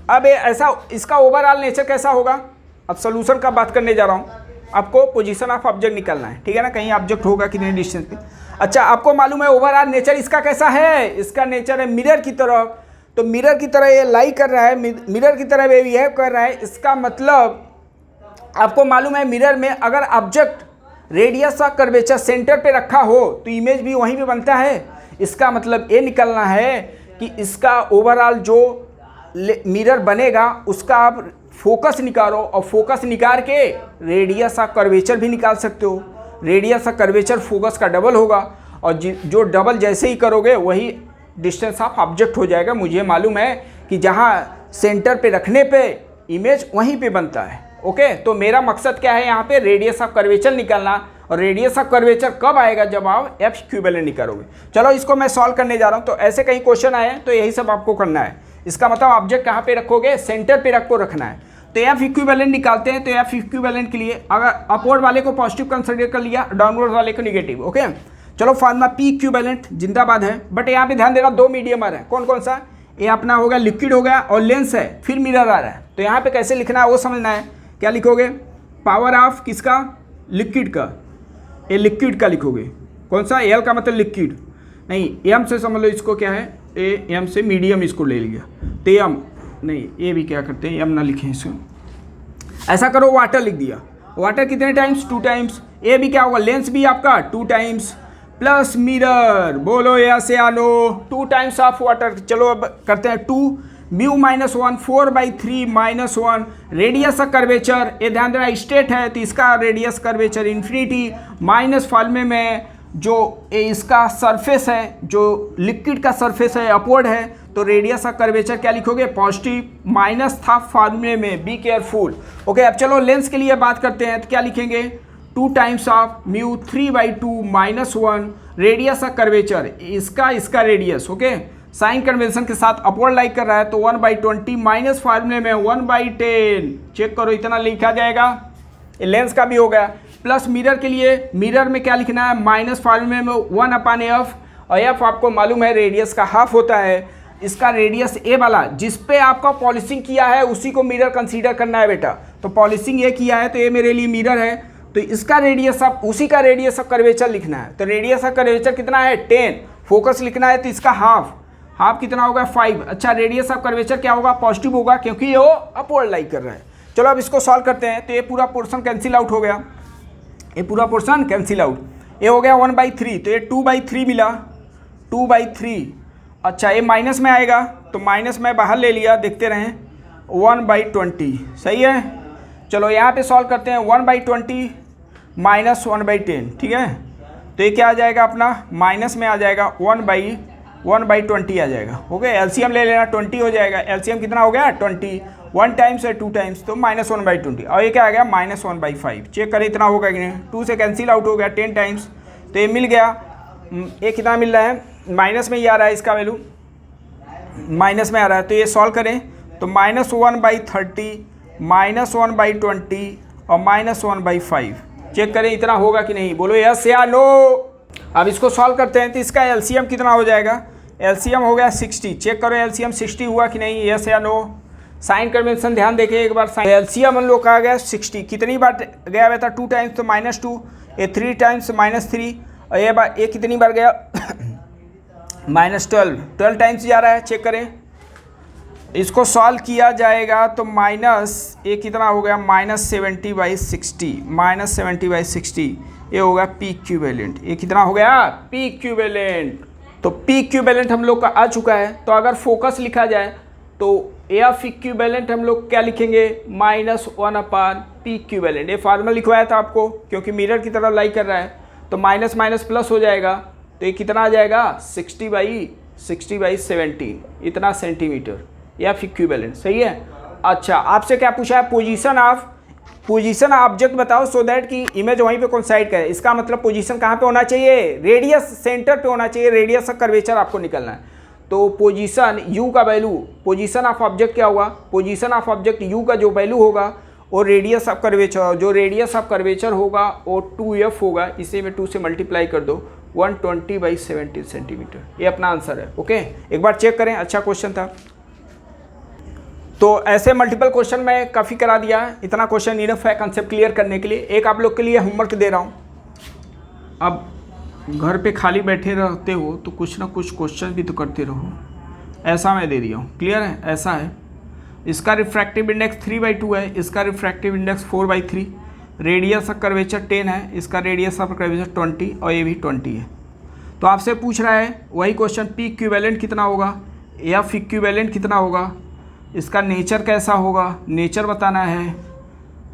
अब ऐसा इसका ओवरऑल नेचर कैसा होगा, अब सोल्यूशन का बात करने जा रहा हूँ। आपको पोजीशन ऑफ ऑब्जेक्ट निकालना है, ठीक है ना, कहीं ऑब्जेक्ट होगा कितने डिस्टेंस पे। अच्छा आपको मालूम है ओवरऑल नेचर इसका कैसा है, इसका नेचर है मिरर की तरह। तो मिरर की तरह ये लाई कर रहा है, मिरर की तरह बिहेव कर रहा है। इसका मतलब आपको मालूम है मिरर में अगर object radius of curvature centre पे रखा हो तो इमेज भी वहीं पे बनता है। इसका मतलब ये निकलना है कि इसका ओवरऑल जो मिरर बनेगा उसका आप फोकस निकालो और फोकस निकाल के रेडियस ऑफ कर्वेचर भी निकाल सकते हो। रेडियस ऑफ कर्वेचर फोकस का डबल होगा और जो डबल जैसे ही करोगे वही डिस्टेंस ऑफ ऑब्जेक्ट हो जाएगा। मुझे मालूम है कि जहाँ सेंटर पे रखने पे इमेज वहीं पे बनता है। ओके, तो मेरा मकसद क्या है यहाँ पे, रेडियस ऑफ कर्वेचर निकालना। और रेडियस ऑफ कर्वेचर कब आएगा, जब आप एफ इक्विवेलेंट निकालोगे। चलो इसको मैं सॉल्व करने जा रहा हूँ। तो ऐसे कहीं क्वेश्चन आए तो यही सब आपको करना है। इसका मतलब ऑब्जेक्ट कहाँ पे रखोगे, सेंटर पे रखना है। तो एफ इक्विवेलेंट निकालते हैं। तो एफ इक्विवेलेंट के लिए अगर अपवर्ड वाले को पॉजिटिव कंसिडर कर लिया, डाउनवर्ड वाले को निगेटिव। ओके, चलो फार्मूला पी इक्विवेलेंट जिंदाबाद है। बट यहाँ पे ध्यान देना, दो मीडियमर है। कौन कौन सा, ये अपना हो गया लिक्विड हो गया और लेंस है, फिर मिरर आ रहा है। तो यहाँ पे कैसे लिखना है वो समझना है। क्या लिखोगे, पावर ऑफ किसका, लिक्विड का, ये लिक्विड का लिखोगे। कौन सा, एल का मतलब लिक्विड नहीं, एम से समझ लो इसको क्या है, ए एम से मीडियम इसको ले लिया। तो एम नहीं, ये भी क्या करते हैं, एम ना लिखें इसको, ऐसा करो वाटर लिख दिया। वाटर कितने टाइम्स, 2 टाइम्स। ये भी क्या होगा, लेंस भी आपका 2 टाइम्स प्लस मिरर, बोलो यस या नो, 2 टाइम्स ऑफ वाटर। चलो अब करते हैं 2 म्यू -1 4/3 -1 रेडियस ऑफ कर्वेचर। ये ध्यान देना स्टेट है तो इसका रेडियस कर्वेचर इन्फिनिटी माइनस फार्मूले में जो इसका सरफेस है, जो लिक्विड का सरफेस है अपवर्ड है, तो रेडियस ऑफ कर्वेचर क्या लिखोगे, पॉजिटिव माइनस था फार्मूले में, बी केयरफुल। ओके, अब चलो लेंस के लिए बात करते हैं। तो क्या लिखेंगे, 2 times of mu 3/2 -1 radius of curvature, इसका रेडियस। ओके, साइन कन्वेंशन के साथ अपवर्ड लाइक कर रहा है तो 1/20 माइनस फार्मूले में 1/10। चेक करो इतना लिखा जाएगा। लेंस का भी हो गया। प्लस मिरर के लिए, मिरर में क्या लिखना है, माइनस फार्मूले में 1/f, और एफ आपको मालूम है रेडियस का हाफ होता है। इसका रेडियस ए वाला जिस पे आपका पॉलिशिंग किया है उसी को मिरर कंसीडर करना है बेटा। तो पॉलिशिंग ये किया है तो ये मेरे लिए मिरर है, तो इसका रेडियस ऑफ, उसी का रेडियस ऑफ कर्वेचर लिखना है। तो रेडियस ऑफ कर्वेचर कितना है, 10। फोकस लिखना है तो इसका हाफ कितना होगा, 5। अच्छा, रेडियस ऑफ कर्वेचर क्या होगा, पॉजिटिव होगा क्योंकि ये अपवर्ड लाइक कर रहा है। चलो अब इसको सॉल्व करते हैं। तो ये पूरा पोर्शन कैंसिल आउट हो गया, ये पूरा पोर्शन कैंसिल आउट। ये हो गया 1/3, तो ये 2/3 मिला, 2/3। अच्छा, ये माइनस में आएगा तो माइनस में बाहर ले लिया, देखते रहें, 1/20 सही है। चलो यहाँ पे सॉल्व करते हैं, 1/20 माइनस 1/10, ठीक है। तो ये क्या आ जाएगा अपना, माइनस में आ जाएगा 1/20 आ जाएगा। ओके, एलसीएम ले लेना, 20 हो जाएगा। एलसीएम कितना हो गया, 20, 1 टाइम्स है 2 टाइम्स, तो -1/20। और ये क्या आ गया, -1/5। चेक करें इतना होगा कि नहीं, 2 से कैंसिल आउट हो गया 10 टाइम्स, तो ये मिल गया। ये कितना मिल रहा है, माइनस में ही आ रहा है, इसका वैल्यू माइनस में आ रहा है। तो ये सॉल्व करें तो -1/30 -1/20 और -1/5। चेक करें इतना होगा कि नहीं, बोलो यस या नो। अब इसको सॉल्व करते हैं तो इसका एलसीएम कितना हो जाएगा, एलसीएम हो गया 60। चेक करो एलसीएम 60 हुआ कि नहीं, यस या नो। साइन कन्वेंशन ध्यान देखिए एक बार, साइन एलसीएम हम लोग का आ गया 60। कितनी बार गया हुआ था, 2 टाइम्स तो -2, ये 3 टाइम्स -3, और ये कितनी बार गया -12 टाइम्स जा रहा है। चेक करें, इसको सॉल्व किया जाएगा तो ये कितना हो गया, -70/60 ये होगा पी इक्विवेलेंट। ये कितना हो गया, पी इक्विवेलेंट। तो पी इक्विवेलेंट हम लोग का आ चुका है। तो अगर फोकस लिखा जाए तो एफ इक्विवेलेंट हम लोग क्या लिखेंगे, -1/पी इक्विवेलेंट। ये फार्मूला लिखवाया था आपको क्योंकि मिरर की तरफ लाइक कर रहा है, तो माइनस माइनस प्लस हो जाएगा। तो ये कितना आ जाएगा, 60/70 इतना सेंटीमीटर, एफ इक्विवेलेंट। सही है। अच्छा, आपसे क्या पूछा है, पोजीशन ऑब्जेक्ट बताओ सो दैट कि इमेज वहीं पे कोइंसाइड करे। इसका मतलब पोजीशन कहाँ पे होना चाहिए, रेडियस सेंटर पे होना चाहिए। रेडियस का कर्वेचर आपको निकलना है। तो पोजीशन u का वैल्यू, पोजीशन ऑफ ऑब्जेक्ट क्या हुआ, पोजीशन ऑफ ऑब्जेक्ट u का जो वैल्यू होगा वो रेडियस ऑफ कर्वेचर, जो रेडियस ऑफ कर्वेचर होगा वो 2f होगा। इसे में 2 से मल्टीप्लाई कर दो, 120/70 सेंटीमीटर। ये अपना आंसर है। ओके, एक बार चेक करें, अच्छा क्वेश्चन था। तो ऐसे मल्टीपल क्वेश्चन मैं काफ़ी करा दिया है, इतना क्वेश्चन इनफ है कंसेप्ट क्लियर करने के लिए। एक आप लोग के लिए होमवर्क दे रहा हूँ। अब घर पे खाली बैठे रहते हो तो कुछ ना कुछ क्वेश्चन भी तो करते रहो। ऐसा मैं दे दिया हूँ, क्लियर है। ऐसा है, इसका रिफ्रैक्टिव इंडेक्स 3/2 है, इसका refractive index 4/3। Radius of curvature 10 है, इसका रेडियस ऑफ कर्वेचर 20 और ये भी 20 है। तो आपसे पूछ रहा है वही क्वेश्चन, पी इक्विवेलेंट कितना होगा, एफ इक्विवेलेंट कितना होगा, इसका नेचर कैसा होगा, नेचर बताना है।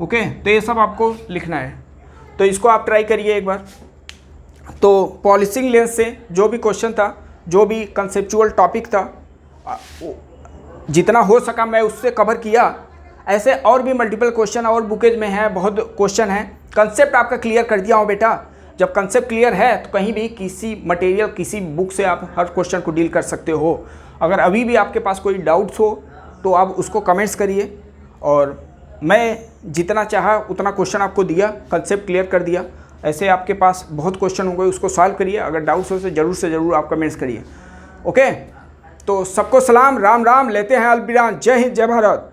ओके, तो ये सब आपको लिखना है। तो इसको आप ट्राई करिए एक बार। तो पॉलिशिंग लेंस से जो भी क्वेश्चन था, जो भी कंसेप्चुअल टॉपिक था, जितना हो सका मैं उससे कवर किया। ऐसे और भी मल्टीपल क्वेश्चन और बुकेज में हैं, बहुत क्वेश्चन हैं। कंसेप्ट आपका क्लियर कर दिया हूँ बेटा। जब कंसेप्ट क्लियर है तो कहीं भी किसी मटेरियल, किसी बुक से आप हर क्वेश्चन को डील कर सकते हो। अगर अभी भी आपके पास कोई डाउट्स हो तो आप उसको कमेंट्स करिए, और मैं जितना चाहा उतना क्वेश्चन आपको दिया, कंसेप्ट क्लियर कर दिया। ऐसे आपके पास बहुत क्वेश्चन होंगे, उसको सॉल्व करिए। अगर डाउट्स हो तो ज़रूर से ज़रूर आप कमेंट्स करिए। ओके, तो सबको सलाम, राम राम, लेते हैं अलविदा। जय हिंद, जय भारत।